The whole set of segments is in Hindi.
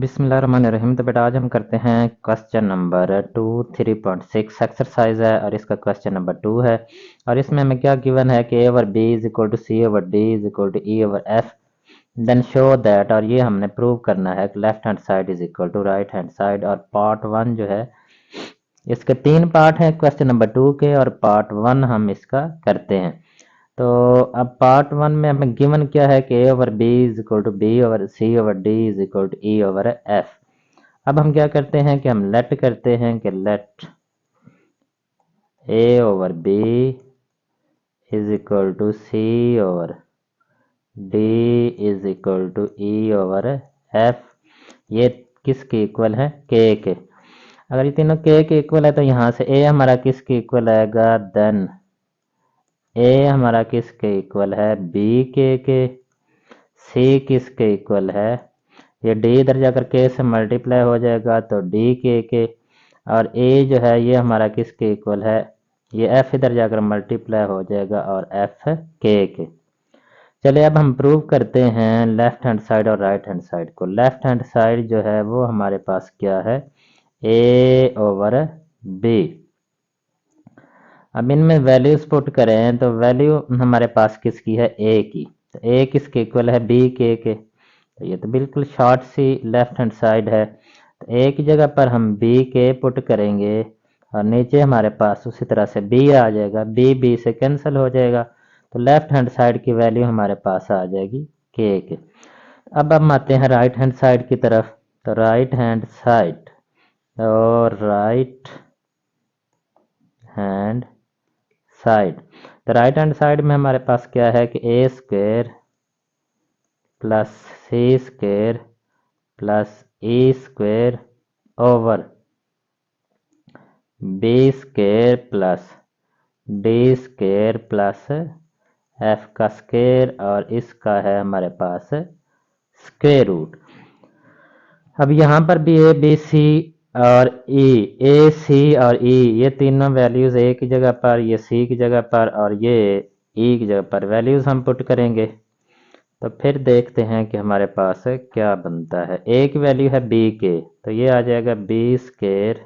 बिस्मिल्लाहिर्रहमानिर्रहीम। तो बेटा आज हम करते हैं क्वेश्चन नंबर 2 3.6 एक्सरसाइज है और इसका क्वेश्चन नंबर 2 है। और इसमें हमें क्या गिवन है कि a over b is equal to c over d is equal to e over f, then show that, और ये हमने प्रूव करना है कि left hand side is equal to right hand side. और पार्ट 1 जो है, इसके 3 पार्ट हैं क्वेश्चन नंबर 2 के, और पार्ट 1 हम इसका करते हैं। तो अब पार्ट 1 में हमें गिवन क्या है कि a over b is equal to b over c over d is equal to e over f. अब हम क्या करते हैं कि हम लेट करते हैं कि let a over b is equal to c over d is equal to e over f. ये किसके इक्वल है? k के। अगर ये तीनों k के इक्वल है तो यहाँ से a हमारा किसके इक्वल आएगा? देन a हमारा किसके इक्वल है? b के। c किसके इक्वल है? ये d इधर जाकर k से मल्टीप्लाई हो जाएगा तो d के। और a जो है ये हमारा किसके इक्वल है? ये f इधर जाकर मल्टीप्लाई हो जाएगा और f के। चलिए अब हम प्रूव करते हैं लेफ्ट हैंड साइड और राइट हैंड साइड को। लेफ्ट हैंड साइड जो है वो हमारे पास क्या है? a over b। अब इनमें वैल्यूज पुट करें तो वैल्यू हमारे पास किसकी है? a की। तो a किसके इक्वल है? b के। तो ये तो बिल्कुल शॉर्ट सी लेफ्ट हैंड साइड है। तो a की जगह पर हम b के पुट करेंगे और नीचे हमारे पास उसी तरह से b आ जाएगा। b से कैंसिल हो जाएगा तो left hand side value value हमारे पास आ जाएगी के। अब हम आते हैं राइट हैंड साइड की तरफ। तो राइट हैंड साइड और राइट हैंड साइड, तो राइट हैंड साइड में हमारे पास क्या है कि a square plus c square plus e square over b square plus d square plus f का स्क्वेयर, और इसका है हमारे पास स्क्वेयर रूट। अब यहाँ पर भी ए बी सी और ई, ए सी और ई, ये तीनों वैल्यूज ए की जगह पर, ये सी की जगह पर और ये ई की जगह पर वैल्यूज हम पुट करेंगे। तो फिर देखते हैं कि हमारे पास क्या बनता है। ए की वैल्यू है बी के, तो ये आ जाएगा बी स्केयर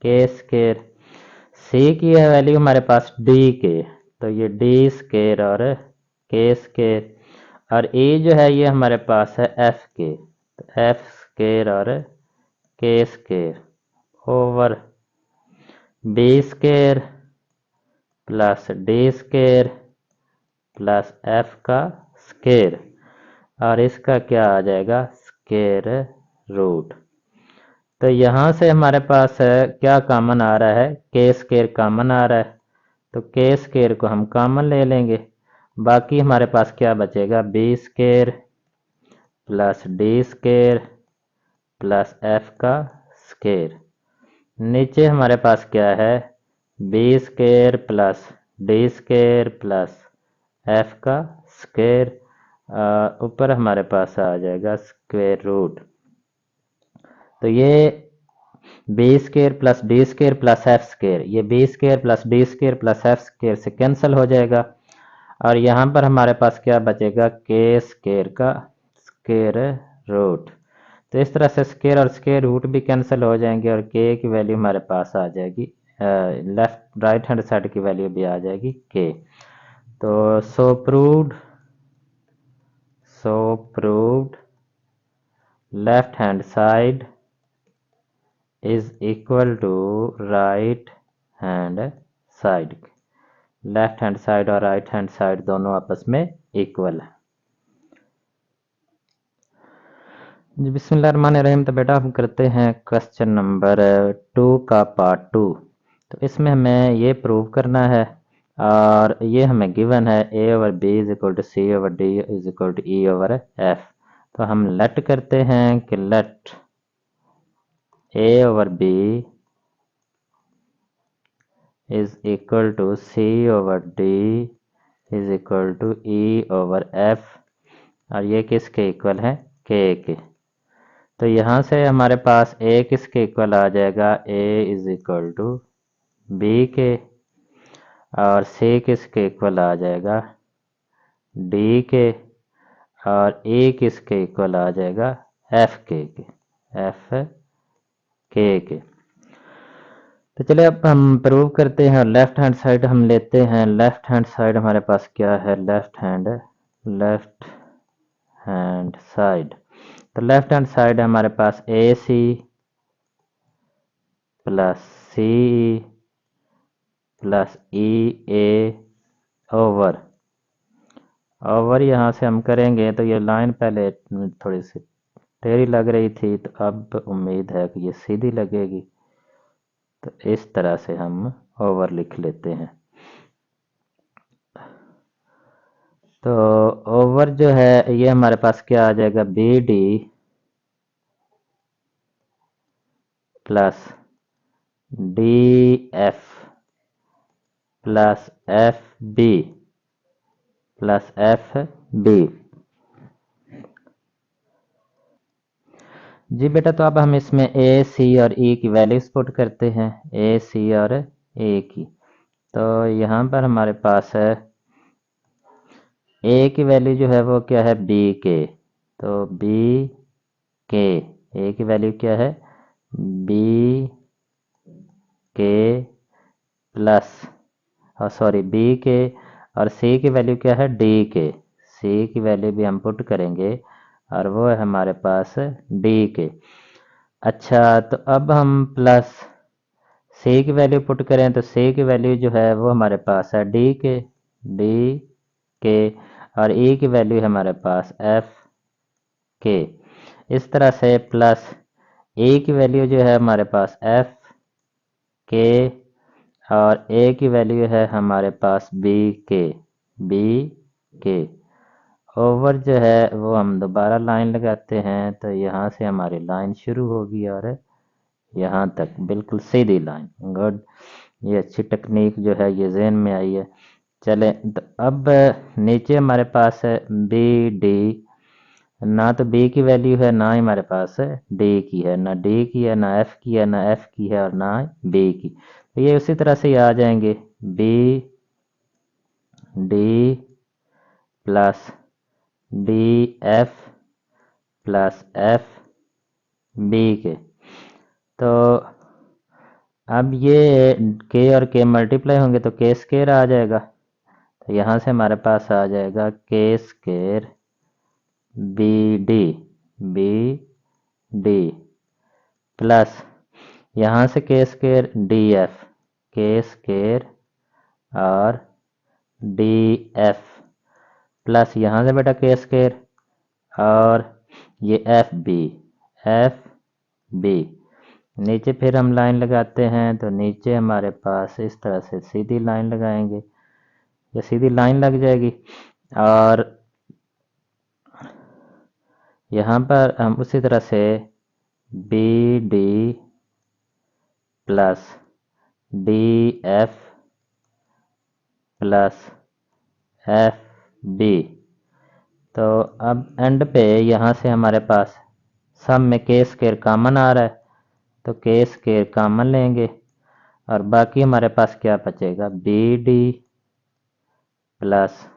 के स्केयर। सी की है वैल्यू हमारे पास डी के, तो ये डी स्केयर और के स्केयर। और ई जो है ये हमारे पास है एफ के, तो एफ स्केयर और k square over b square plus d square plus f का स्केयर, और इसका क्या आ जाएगा? Square root. तो यहाँ से हमारे पास क्या कॉमन आ रहा है? के स्केयर कॉमन आ रहा है, तो के स्केयर को हम कॉमन ले लेंगे। बाकी हमारे पास क्या बचेगा? B square plus d square plus f का स्केयर। नीचे हमारे पास क्या है? B square plus d square plus f का स्केयर, ऊपर हमारे पास आ जाएगा स्क्वेयर रूट। तो ये b square plus d square plus f square, ये b square plus d square plus f square से कैंसिल हो जाएगा, और यहाँ पर हमारे पास क्या बचेगा? के स्केयर का स्केयर रूट। तो इस तरह से स्केयर और स्केयर रूट भी कैंसिल हो जाएंगे और के की वैल्यू हमारे पास आ जाएगी, left right hand side value वैल्यू भी आ जाएगी के। तो so proved left hand side is equal to right hand side. Left hand side और राइट हैंड साइड दोनों आपस में इक्वल है। जी बिस्मिल्लाहिर्रहमानिर्रहीम। तो बेटा हम करते हैं क्वेश्चन नंबर 2 का पार्ट 2। तो इसमें हमें ये प्रूव करना है, और ये हमें गिवन है a over b is equal to c over d is equal to e over f. तो हम लेट करते हैं कि let a over b is equal to c over d is equal to e over f, और ये किसके इक्वल है? के। तो यहाँ से हमारे पास a किसके इक्वल आ जाएगा? a is equal to b k, और c किसके इक्वल आ जाएगा? d के, और e किसके इक्वल आ जाएगा? f के। एफ के। तो चलिए अब हम प्रूव करते हैं। लेफ्ट हैंड साइड हम लेते हैं। लेफ्ट हैंड साइड हमारे पास क्या है, लेफ्ट हैंड साइड। तो लेफ्ट हैंड साइड हमारे पास A C plus C plus E A over यहाँ से हम करेंगे तो ये लाइन पहले थोड़ी सी टेढ़ी लग रही थी, तो अब उम्मीद है कि ये सीधी लगेगी। तो इस तरह से हम ओवर लिख लेते हैं। तो ओवर जो है ये हमारे पास क्या आ जाएगा, b d plus d f plus f b plus f b. जी बेटा, तो अब हम इसमें ए सी और ई की वैल्यूज पुट करते हैं, ए सी और ए की। तो यहाँ पर हमारे पास है ए की वैल्यू जो है वो क्या है, बी के। तो बी के, ए की वैल्यू क्या है, बी के प्लस सॉरी बी के, और सी की वैल्यू क्या है, डी के। सी की वैल्यू भी हम पुट करेंगे और वो है हमारे पास डी के। अच्छा, तो अब हम प्लस सी की वैल्यू पुट करें तो सी की वैल्यू जो है वो हमारे पास है डी के, और ई की वैल्यू है हमारे पास एफ के। इस तरह से प्लस ए की वैल्यू जो है हमारे पास एफ के, और ए की वैल्यू है हमारे पास बी के ओवर जो है वो हम दोबारा लाइन लगाते हैं। तो यहाँ से हमारी लाइन शुरू होगी और यहाँ तक बिल्कुल सीधी लाइन। गुड, ये अच्छी टेक्निक जो है ये ज़हन में आई है। चले, तो अब नीचे हमारे पास है बी डी। ना तो बी की वैल्यू है, ना ही हमारे पास डी की है, ना डी की है, ना एफ की है, ना एफ की है, और ना बी की। तो ये उसी तरह से ही आ जाएंगे, b d plus d f plus f b k. तो अब ये के और के मल्टीप्लाई होंगे तो के स्केयर आ जाएगा। तो यहाँ से हमारे पास आ जाएगा के स्केयर बी डी प्लस यहाँ से के स्केयर डी एफ, के स्केयर और डी एफ प्लस यहाँ से बेटा के स्केयर और ये एफ बी। नीचे फिर हम लाइन लगाते हैं, तो नीचे हमारे पास इस तरह से सीधी लाइन लगाएंगे, ये सीधी लाइन लग जाएगी। और यहाँ पर हम उसी तरह से b d plus d f plus f b. तो अब एंड पे यहाँ से हमारे पास सब में के स्केयर कॉमन आ रहा है, तो के स्केयर कॉमन लेंगे और बाकी हमारे पास क्या बचेगा, b d plus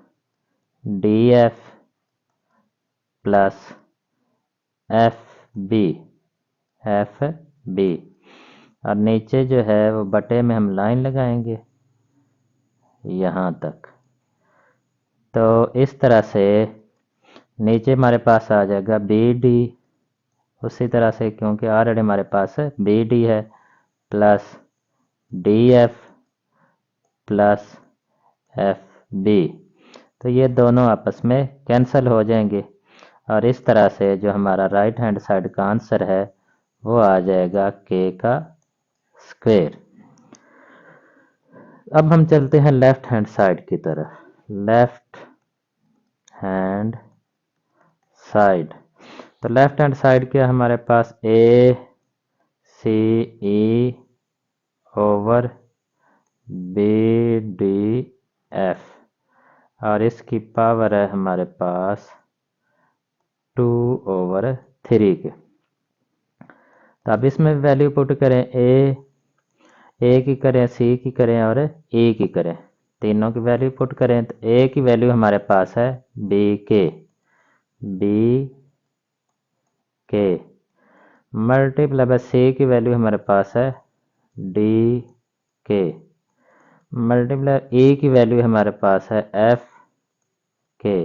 d f plus f b. और नीचे जो है वो बटे में हम लाइन लगाएंगे यहाँ तक। तो इस तरह से नीचे हमारे पास आ जाएगा बी डी, उसी तरह से क्योंकि ऑलरेडी हमारे पास बी डी है, plus d f plus f b. तो ये दोनों आपस में कैंसिल हो जाएंगे और इस तरह से जो हमारा राइट हैंड साइड का आंसर है वो आ जाएगा के का स्क्वायर। अब हम चलते हैं लेफ्ट हैंड साइड की तरफ। लेफ्ट हैंड साइड, तो लेफ्ट हैंड साइड क्या हमारे पास A C E over B D F, और इसकी पावर है हमारे पास 2/3 के। तो अब इसमें वैल्यू पुट करें, ए की करें, सी की करें और ई की करें, तीनों की वैल्यू पुट करें। तो ए की वैल्यू हमारे पास है बी के मल्टीप्लाई बाय सी की वैल्यू हमारे पास है डी के, मल्टीप्लाई ए की वैल्यू हमारे पास है एफ के,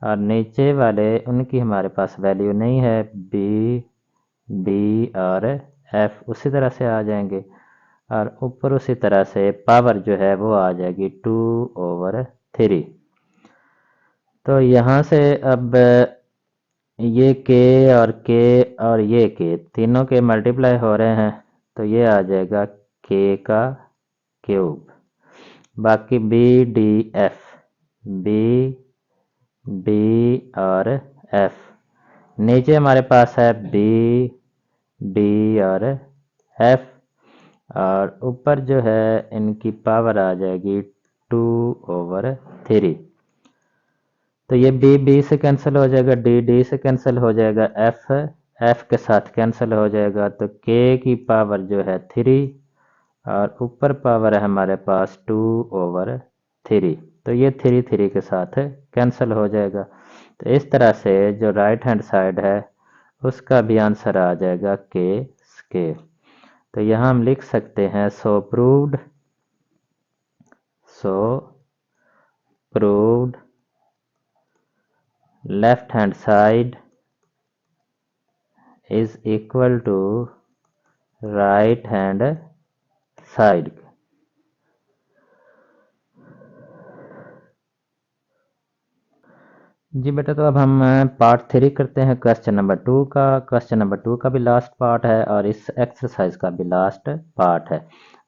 और नीचे वाले उनकी हमारे पास वैल्यू नहीं है, बी डी और एफ उसी तरह से आ जाएंगे, और ऊपर उसी तरह से पावर जो है वो आ जाएगी 2/3। तो यहाँ से अब ये के और ये के तीनों के मल्टीप्लाई हो रहे हैं, तो ये आ जाएगा के का क्यूब, बाकी बी डी और एफ, नीचे हमारे पास है बी डी और एफ, और ऊपर जो है इनकी पावर आ जाएगी 2/3। तो ये बी से कैंसिल हो जाएगा, डी से कैंसिल हो जाएगा, एफ के साथ कैंसिल हो जाएगा, तो के की पावर जो है 3 और ऊपर पावर है हमारे पास 2/3, तो ये 3 के साथ कैंसिल हो जाएगा। तो इस तरह से जो राइट हैंड साइड है उसका भी आंसर आ जाएगा के स्क्वायर। तो यहाँ हम लिख सकते हैं so proved left hand side is equal to right hand side. जी बेटा, तो अब हम पार्ट 3 करते हैं क्वेश्चन नंबर 2 का। क्वेश्चन नंबर 2 का भी लास्ट पार्ट है और इस एक्सरसाइज का भी लास्ट पार्ट है।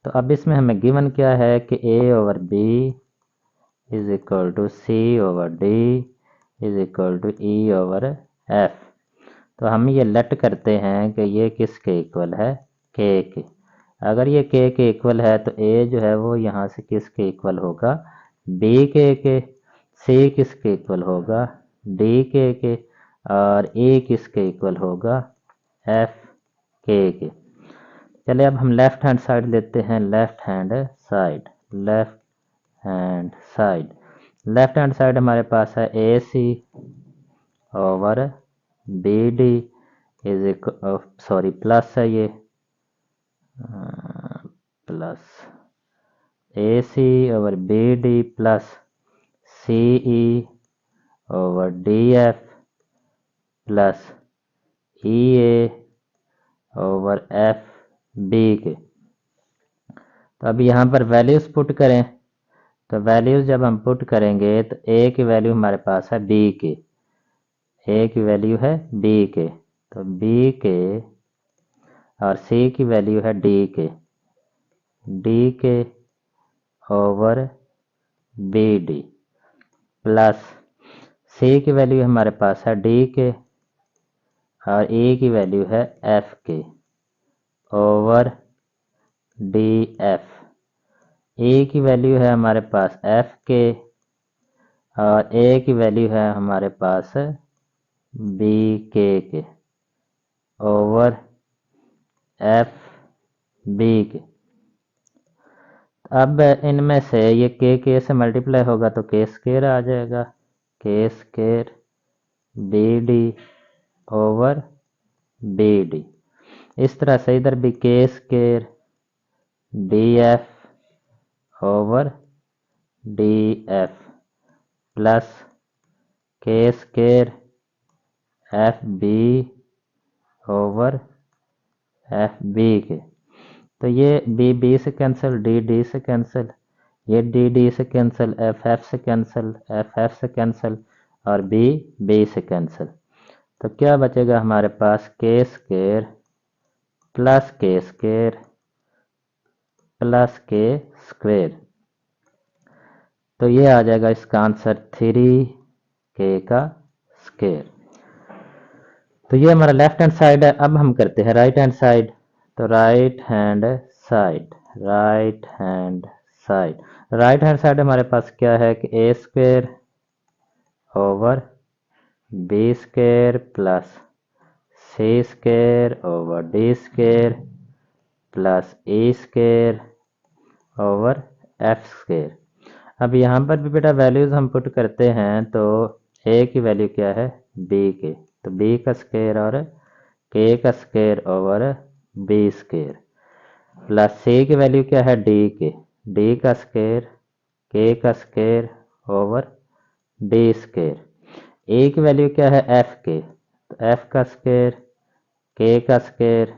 तो अब इसमें हमें गिवन क्या है कि a/b is equal to c/d is equal to e/f। तो हम ये लेट करते हैं कि ये किसके इक्वल है, k के। अगर ये k के इक्वल है तो a जो है वो यहाँ से किसके इक्वल होगा, b के, c किसके इक्वल होगा, d के, और a किसके इक्वल होगा, f के। चलिए अब हम लेफ्ट हैंड साइड लेते हैं, लेफ्ट हैंड साइड हमारे पास है AC over BD is equal, sorry plus है ये, plus AC over BD plus CE over DF plus EA over FB के। तो अब यहाँ पर वैल्यूज पुट करें, तो वैल्यूज जब हम पुट करेंगे तो A की वैल्यू हमारे पास है B के, A की वैल्यू है B के, तो B के, और C की वैल्यू है D के ओवर BD प्लस C की वैल्यू हमारे पास है D के, और E की वैल्यू है F के ओवर DF। E की वैल्यू है हमारे पास F के, और A की वैल्यू है हमारे पास B के ओवर FB के। अब इनमें से ये के से मल्टीप्लाई होगा तो के स्क्वायर आ जाएगा, के स्क्वायर BD ओवर BD। इस तरह से इधर भी के square DF over DF plus के स्क्वायर FB ओवर FB के। तो ये B से कैंसिल, D से कैंसिल, ये D से कैंसिल, F से कैंसिल, F से कैंसिल, और B से कैंसिल। तो क्या बचेगा हमारे पास, के स्क्वायर प्लस के स्क्वायर प्लस के स्क्वायर। तो ये आ जाएगा इसका आंसर 3k का स्क्वायर। तो ये हमारा लेफ्ट हैंड साइड है। अब हम करते हैं राइट हैंड साइड। तो राइट हैंड साइड हमारे पास क्या है कि A square over B square plus C square over D square plus E square over F square. अब यहाँ पर भी बेटा वैल्यूज हम पुट करते हैं, तो ए की वैल्यू क्या है, बी के, तो बी का स्क्वायर और के का square over B square plus C की वैल्यू क्या है डी का स्क्वायर के का square over D square. A की वैल्यू क्या है एफ के, तो एफ का स्क्वायर के का स्क्वायर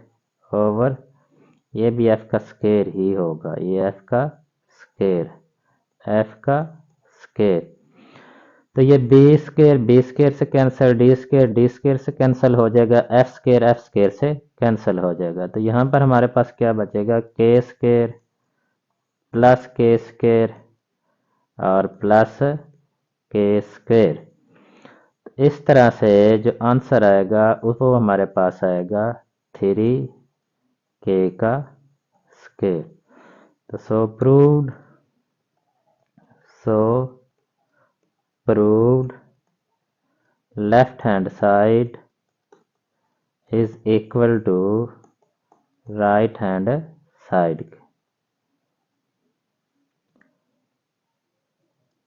ओवर ये भी एफ का स्क्वायर ही होगा, ये एफ का स्क्वायर। तो ये बी स्क्वायर से कैंसिल, डी स्क्वायर से कैंसिल हो जाएगा, एफ स्क्वायर से कैंसिल हो जाएगा। तो यहाँ पर हमारे पास क्या बचेगा के स्क्वायर प्लस के स्क्वायर और प्लस के स्क्वायर। इस तरह से जो आंसर आएगा वो हमारे पास आएगा 3k का स्क्वायर। तो so proved left hand side is equal to right hand side.